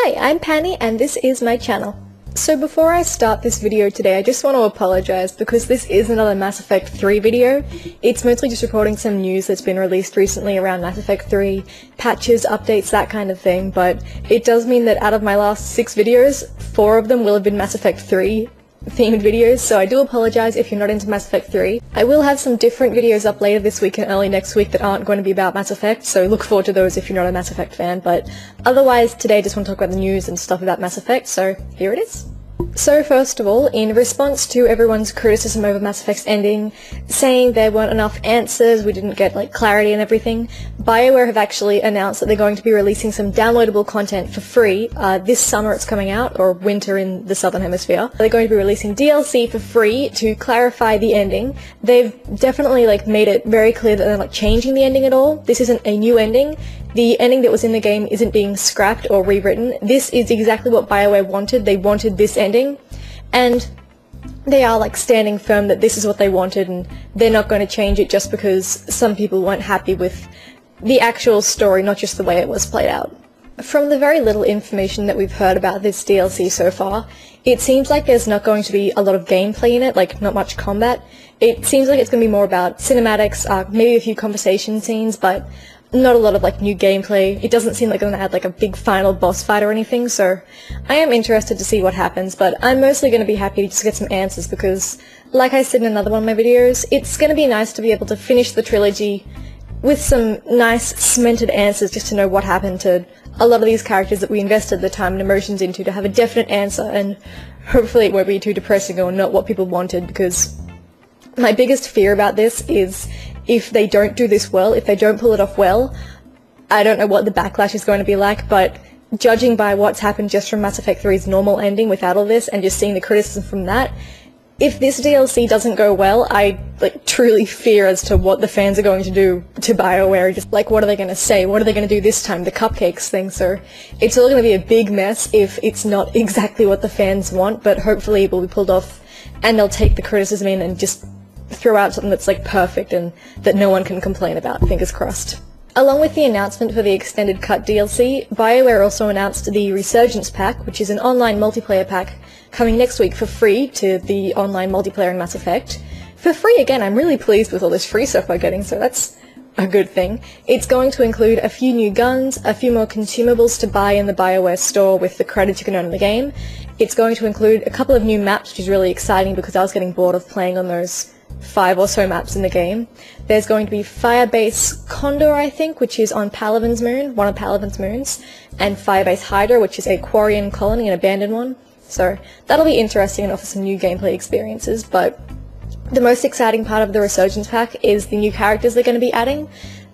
Hi, I'm Penny and this is my channel. So before I start this video today, I just want to apologize because this is another Mass Effect 3 video. It's mostly just reporting some news that's been released recently around Mass Effect 3, patches, updates, that kind of thing, but it does mean that out of my last 6 videos, 4 of them will have been Mass Effect 3 themed videos, so I do apologize if you're not into Mass Effect 3. I will have some different videos up later this week and early next week that aren't going to be about Mass Effect, so look forward to those if you're not a Mass Effect fan, but otherwise today I just want to talk about the news and stuff about Mass Effect, so here it is. So first of all, in response to everyone's criticism over Mass Effect's ending, saying there weren't enough answers, we didn't get clarity and everything, BioWare have actually announced that they're going to be releasing some downloadable content for free. This summer it's coming out, or winter in the Southern Hemisphere. They're going to be releasing DLC for free to clarify the ending. They've definitely made it very clear that they're not changing the ending at all. This isn't a new ending. The ending that was in the game isn't being scrapped or rewritten. This is exactly what BioWare wanted. They wanted this ending, and they are standing firm that this is what they wanted and they're not going to change it just because some people weren't happy with the actual story, not just the way it was played out. From the very little information that we've heard about this DLC so far, it seems like there's not going to be a lot of gameplay in it, not much combat. It seems like it's going to be more about cinematics, maybe a few conversation scenes, but not a lot of new gameplay. It doesn't seem like they're going to add a big final boss fight or anything, so I am interested to see what happens, but I'm mostly going to be happy to just get some answers because, like I said in another one of my videos, it's going to be nice to be able to finish the trilogy with some nice cemented answers just to know what happened to a lot of these characters that we invested the time and emotions into, to have a definite answer, and hopefully it won't be too depressing or not what people wanted, because my biggest fear about this is if they don't do this well, if they don't pull it off well, I don't know what the backlash is going to be like, but judging by what's happened just from Mass Effect 3's normal ending without all this, and just seeing the criticism from that, if this DLC doesn't go well, I truly fear as to what the fans are going to do to BioWare. Just what are they going to say? What are they going to do this time? The cupcakes thing. So it's all going to be a big mess if it's not exactly what the fans want, but hopefully it will be pulled off and they'll take the criticism in and just throw out something that's perfect and that no one can complain about, fingers crossed. Along with the announcement for the Extended Cut DLC, BioWare also announced the Resurgence Pack, which is an online multiplayer pack coming next week for free to the online multiplayer in Mass Effect. For free again, I'm really pleased with all this free stuff we're getting, so that's a good thing. It's going to include a few new guns, a few more consumables to buy in the BioWare store with the credits you can earn in the game. It's going to include a couple of new maps, which is really exciting because I was getting bored of playing on those 5 or so maps in the game. There's going to be Firebase Condor, I think, which is on Palaven's moon, one of Palaven's moons, and Firebase Hydra, which is a Quarian colony, an abandoned one. So that'll be interesting and offer some new gameplay experiences, but the most exciting part of the Resurgence Pack is the new characters they're going to be adding,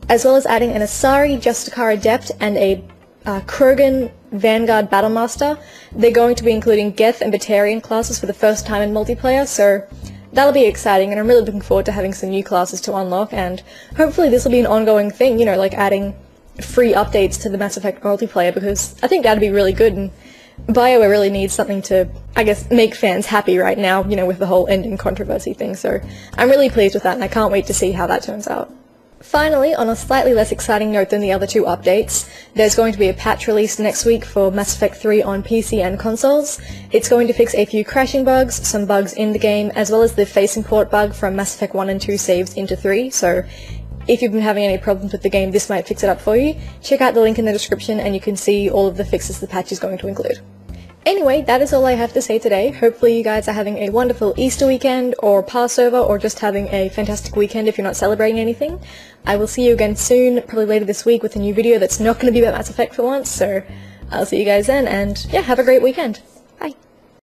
as well as adding an Asari Justicar Adept and a Krogan Vanguard Battlemaster. They're going to be including Geth and Batarian classes for the first time in multiplayer, so that'll be exciting, and I'm really looking forward to having some new classes to unlock, and hopefully this will be an ongoing thing, adding free updates to the Mass Effect multiplayer, because I think that'd be really good, and BioWare really needs something to, I guess, make fans happy right now, with the whole ending controversy thing, so I'm really pleased with that, and I can't wait to see how that turns out. Finally, on a slightly less exciting note than the other 2 updates, there's going to be a patch released next week for Mass Effect 3 on PC and consoles. It's going to fix a few crashing bugs, some bugs in the game, as well as the face import bug from Mass Effect 1 and 2 saves into 3, so if you've been having any problems with the game, this might fix it up for you. Check out the link in the description and you can see all of the fixes the patch is going to include. Anyway, that is all I have to say today. Hopefully you guys are having a wonderful Easter weekend, or Passover, or just having a fantastic weekend if you're not celebrating anything. I will see you again soon, probably later this week, with a new video that's not going to be about Mass Effect for once, so I'll see you guys then, and yeah, have a great weekend.